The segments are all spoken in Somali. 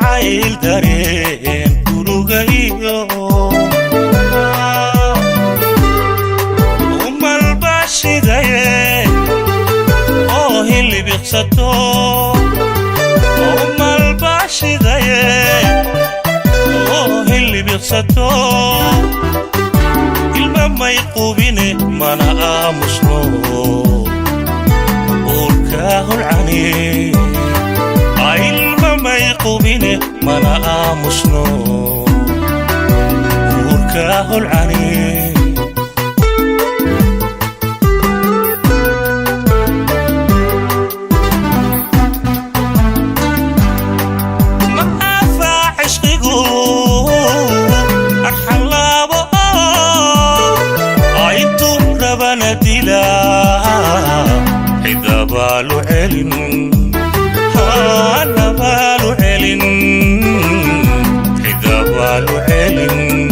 jacayl dareen gurugaiyo umalbashidaye oo hilibiqsato umalbashidaye oo hilibiqsato ilma may qubine mana aamusno uurka hulcani ilma may qubine mana aamusno uurka hulcani نبال علم نبال علم إذا بال علم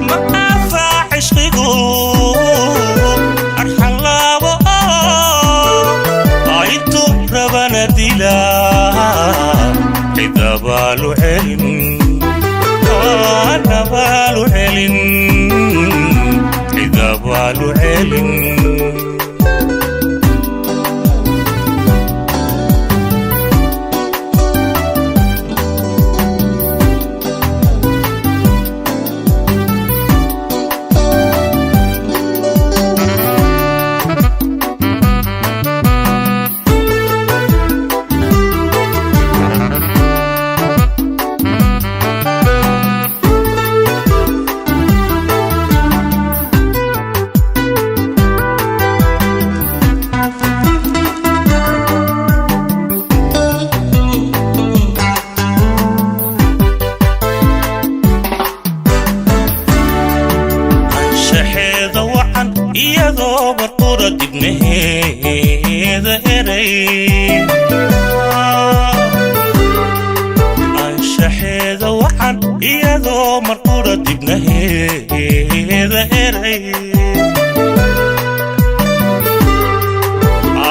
ما أفا عشقه أرحل الله عيدت ربنا دلا إذا بال علم نبال علم إذا بال علم iyadoo barqura dibnaheeda eray anshaxeeda waxan iyadoo marqura dibnaheeda eray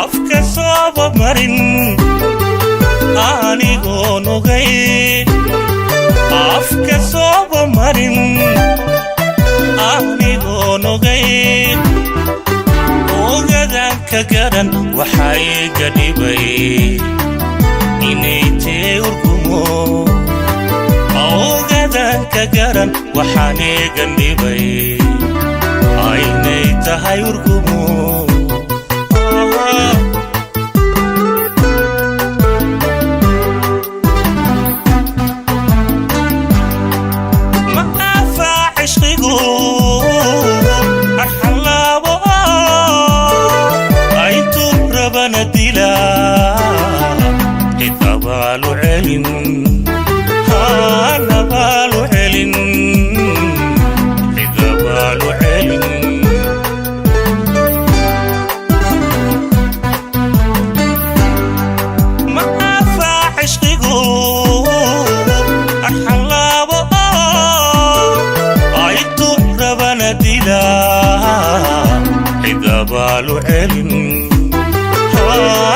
afka sooba marin anigoo nogay afka sooba marin anigoo nogay ogadanka garan waxay gadhibay inay tee urgumo ogadanka garan waxaanay gadhibay aynay tahay urgumo نبال علم نبال علم إذا بال علم ما أفا عشقه أرحل الله عيدت ربنا دلا إذا بال علم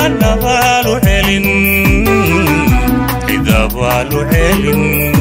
نبال علم إذا بال علم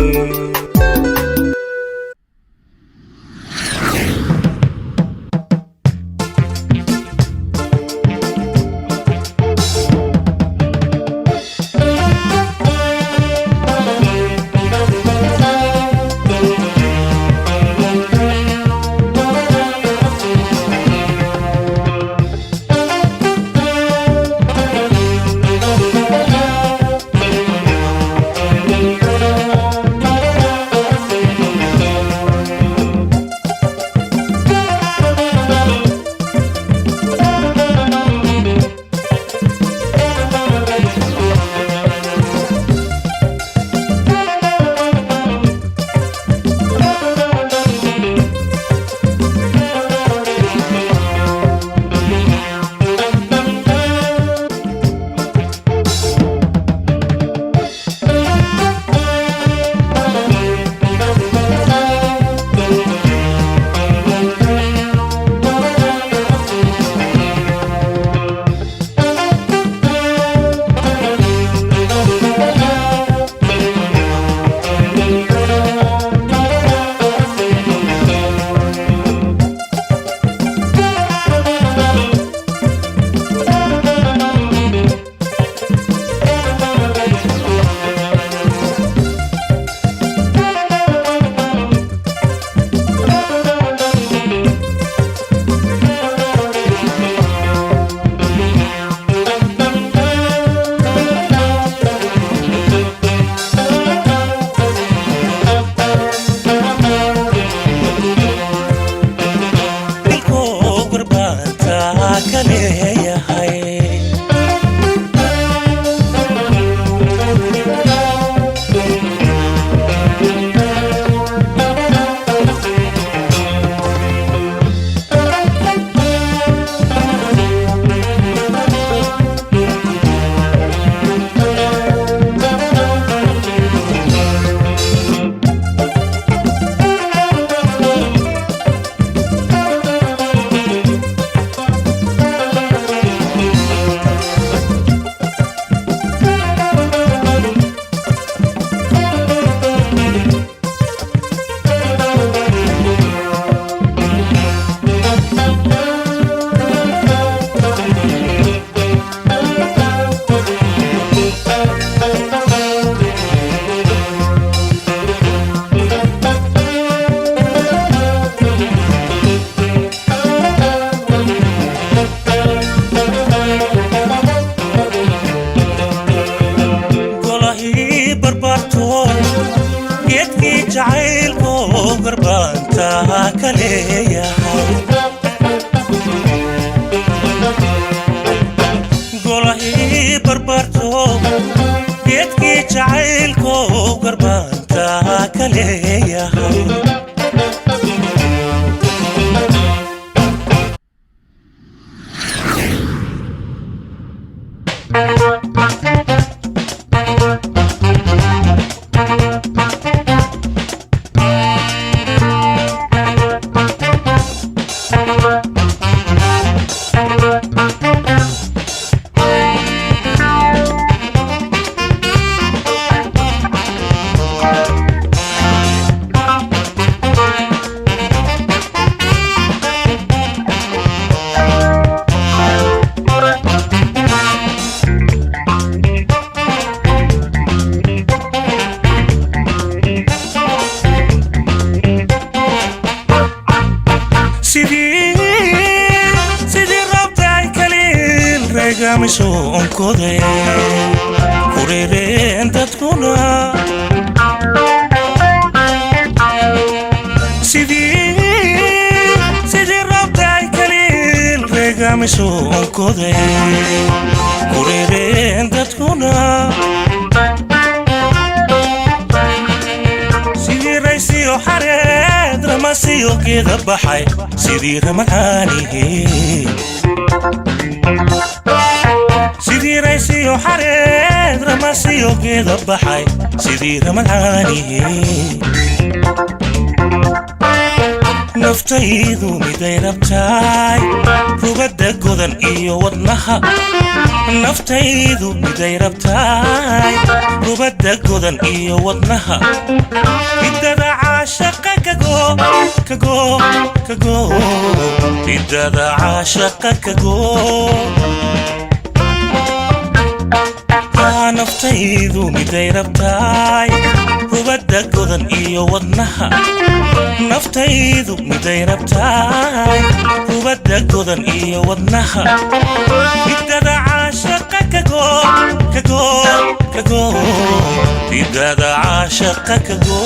garbaantaa ka leeyahay golahii barbaarto geedkii jacaylkow garbaantaa ka leeyahay sidii rabtay kaliin reegamiso onkode kureereen dadkuna sidii rabtay kaliin reegamiso onkode kureereen dadkuna sidii raysiyo xareed ramasiyo geeda baxay sidii ramadaanihi sidii raysiyo xareed ramasiyo geeda baxay sidii ramadaanihi naftaydu miday rabtay rubadda godan iyo wadnaha naftaydu miday rabtay rubadda godan iyo wadnaha idada caashaqa kago idada caashaqa kago naftaydu miday rabtay rubadda godan iyo wadnaha naftaydu miday rabtay rubadda godan iyo wadnaha idada caashaqa kago idada caashaqa kago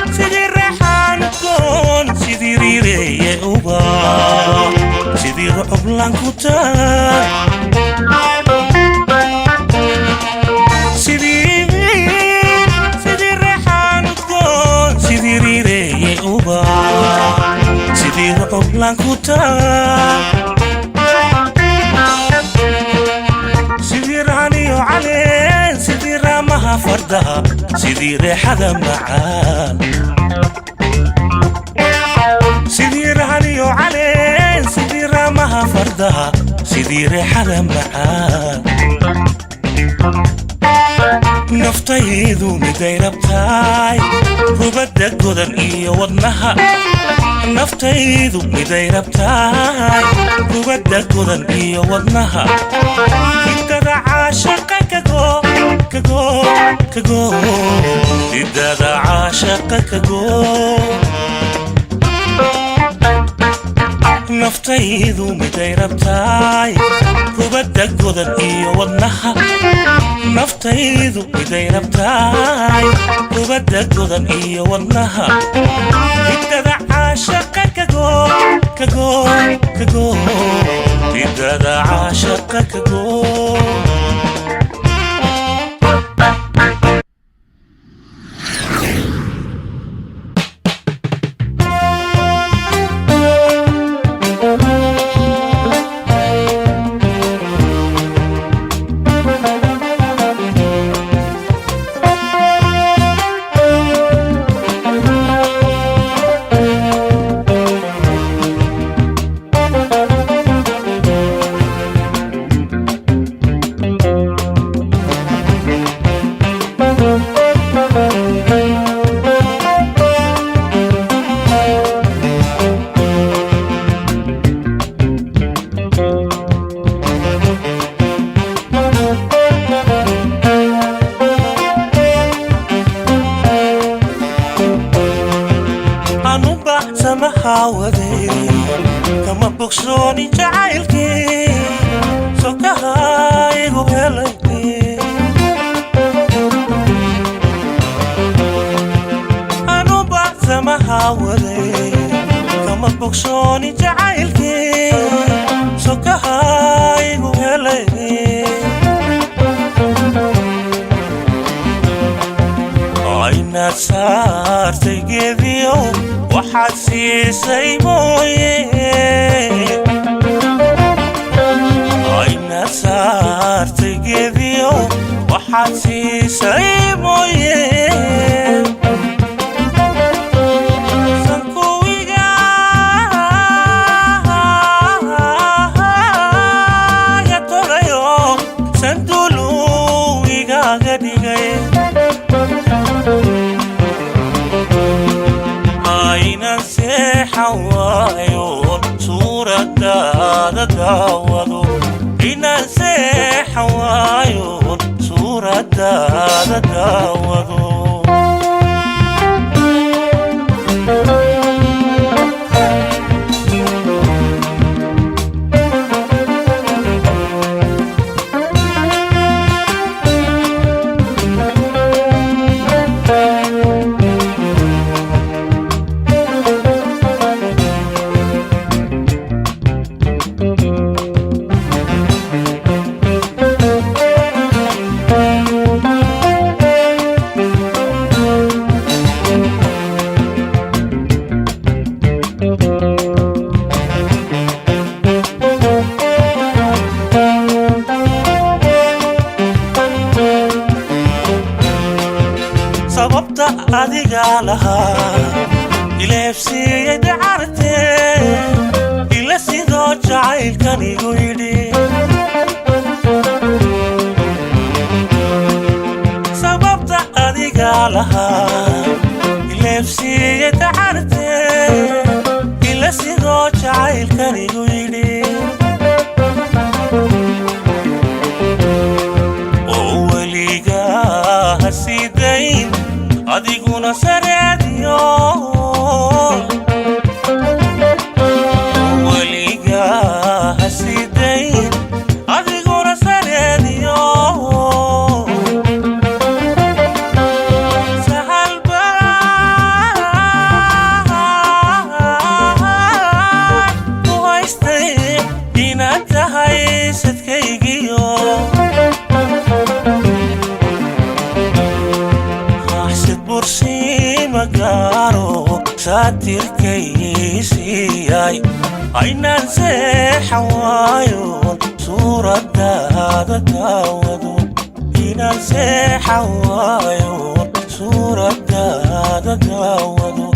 sidii raxaankoon sidii riireeye uba sidii rucub lankutaan sidii raxaankoon sidii riireeye uba sidii rucub lankutaan sidii raaniyo caleen sidii raamaha fardaha sidii reexada macaan sidii raaniyo caleen sidii raamaha fardaha sidii reexada macaan naftaydu miday rabtay rubadda godan iyo wadnaha naftaydu miday rabtay rubadda godan iyo wadnaha idada caashaqa kago idada caashaqa kago naftaydu miday rabtay rubadda godan iyo wadnaha naftaydu miday rabtay rubadda godan iyo wadnaha idada caashaqa kago idada caashaqa kago daawaday kama bogsooni jacaylkii sokahaygu helay aynaad saartay geediyo waxaad siisay mooye aynaad saartay geediyo waxaad siisay mooye aynan seexawaayoon suuradaada daawado inan seexawaayoon suuradaada daawado sababta adiga lahaa ileefsiiyay dacartee ila sidoo jacaylkan igu yidhi sababta adiga lahaa ileefsiiyay dacartee ila sidoo jacaylkan igu yidhi oo weligaa hasiidayn adiguna sareediyo weligaa hasiidayn adiguna sareediyo sahalbaa ku haystay inaad tahay sadkaygiyo magaaro saatirkaysiiyay aynan seexawaayoon suuradaada daawado inan seexawaayoon suuradaada daawado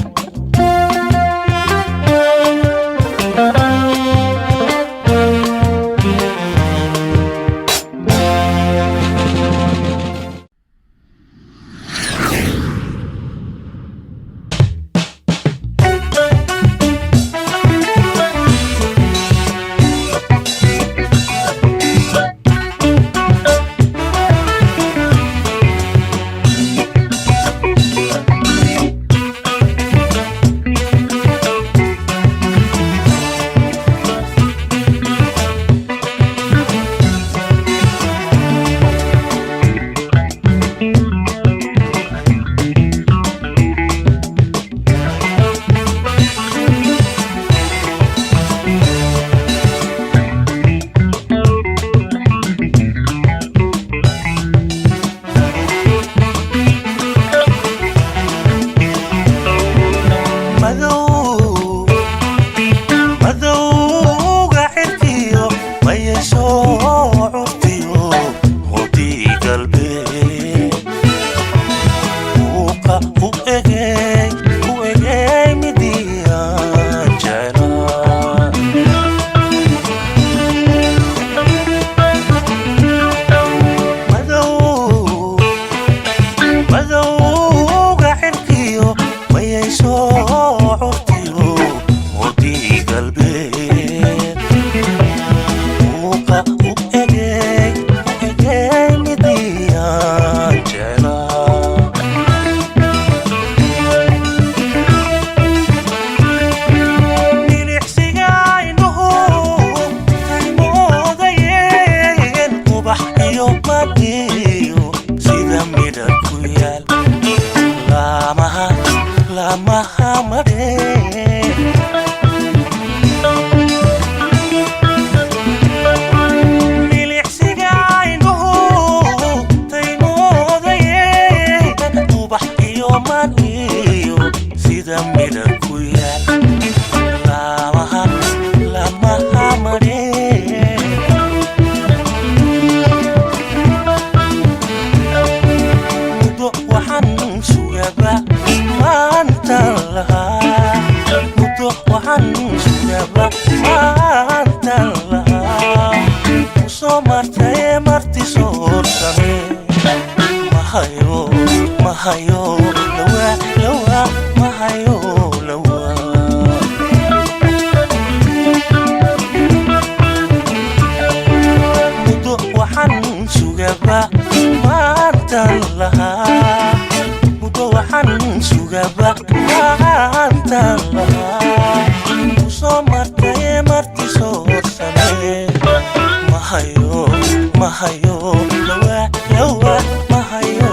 lama hamade mahayo lawa lawa mahayo lawa mudo waxaan sugaba maantan lahaa mudo waxaan sugaba maantan lahaa usoo martay marti soo samee mahayo mahayo lawa lawa mahayo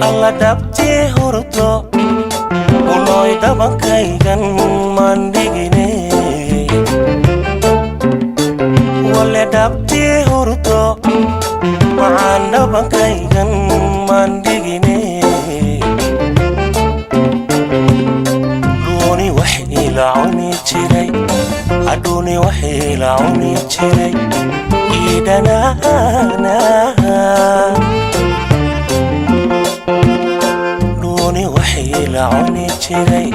alla dhabti hurdo unoy dhabankaygan mandhigine wale dhabti hurdo macaan dhabankaygan mandhigine duni wax ila cuni jiray aduni wax ila cuni jiray idanaana la cuni jiray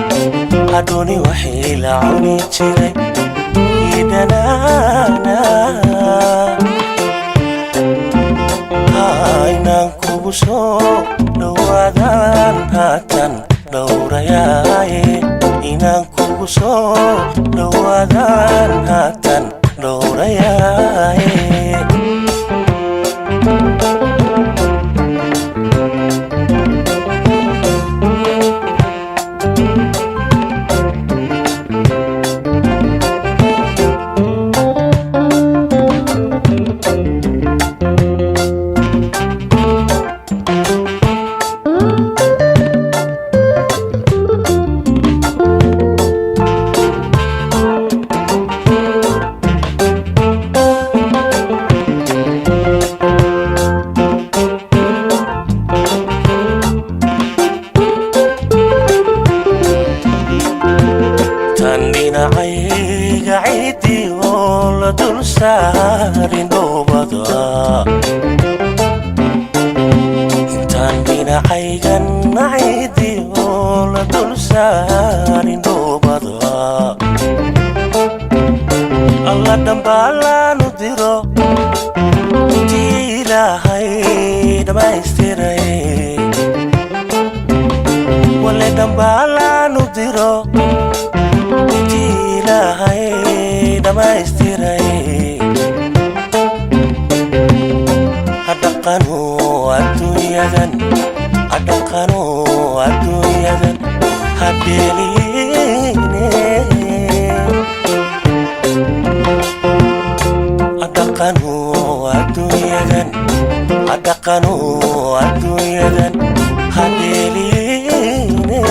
hadhowni wixii la cuni jiray idanaana inaan kugu soo dhawaadaan haatan dhowrayaaye inaan kugu soo dhawaadaan haatan dhowrayaaye intaan dhinacaygan naciidi oo la dul saarin dhoobada alla dhambaalaanu diro intii ilaahay dhammaystiray wale dhambaalaanu diro intii ilaahay dhammaystiray adaqanu adduunyadan hadheeline adaqanu adduunyadan hadheeline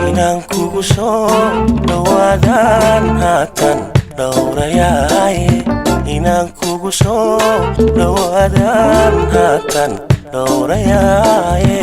inaan kugu soo dhawaadaan haatan dhowrayaaye inaan kugu soo dhawaadaan haatan dhowrayaaye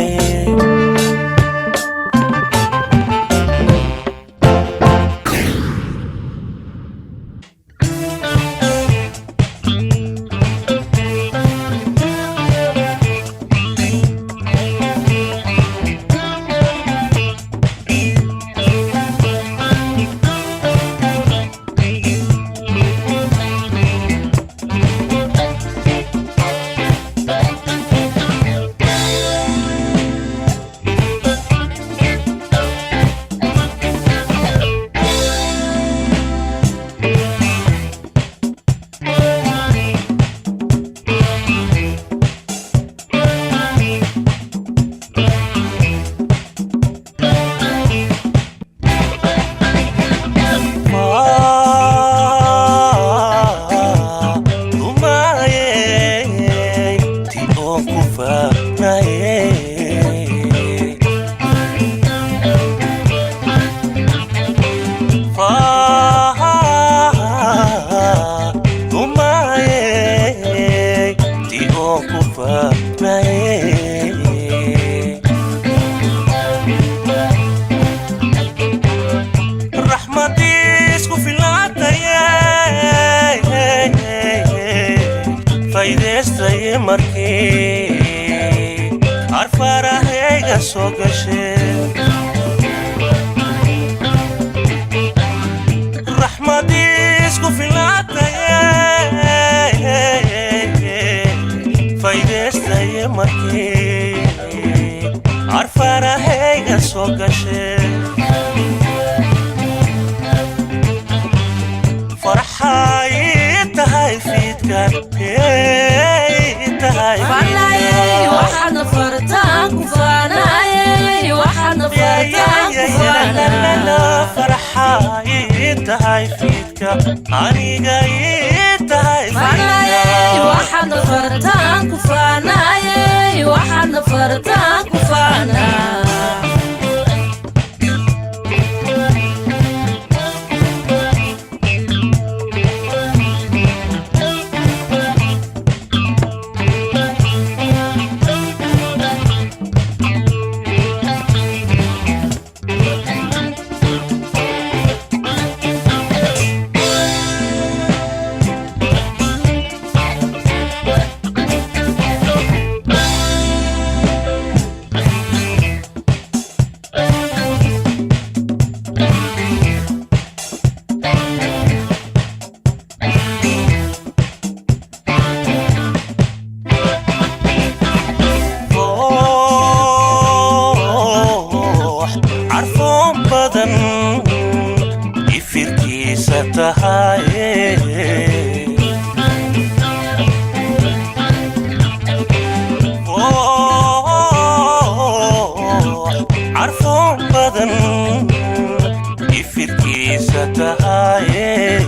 faydeystay markii arfarahayga soo gashay raxmadiis ku filaatay faydeystay markii arfarahayga soo gashay farxay tahay fiidkan فاناي وحنا فرتان كفاناي وحنا فرتان كفاناي فرحاي تهاي فيك عنيقا يتهاي فاناي وحنا فرتان كفاناي وحنا فرتان كفاناي عرفهم بدن يفركي ستهاي عرفهم بدن يفركي ستهاي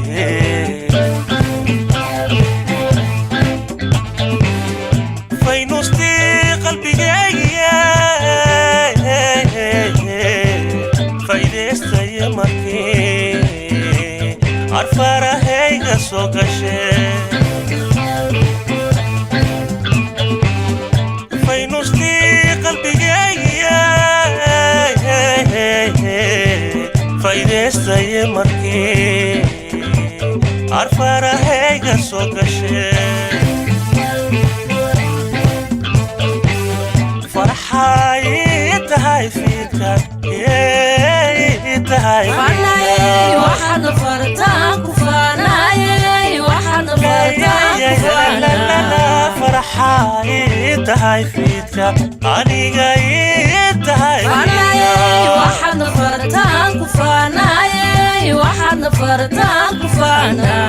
فينوستي قلبي فايدستي مركي عارفة راهيغا سوقشي فينوستي قلبي فايدستي مركي عارفة راهيغا سوقشي فرحايتهاي فيك يتهاي فاناي وحن فرتان كفاناي وحن فرتان كفانا فرحايتهاي فيك أنيقا يتهاي فاناي وحن فرتان كفاناي وحن فرتان كفانا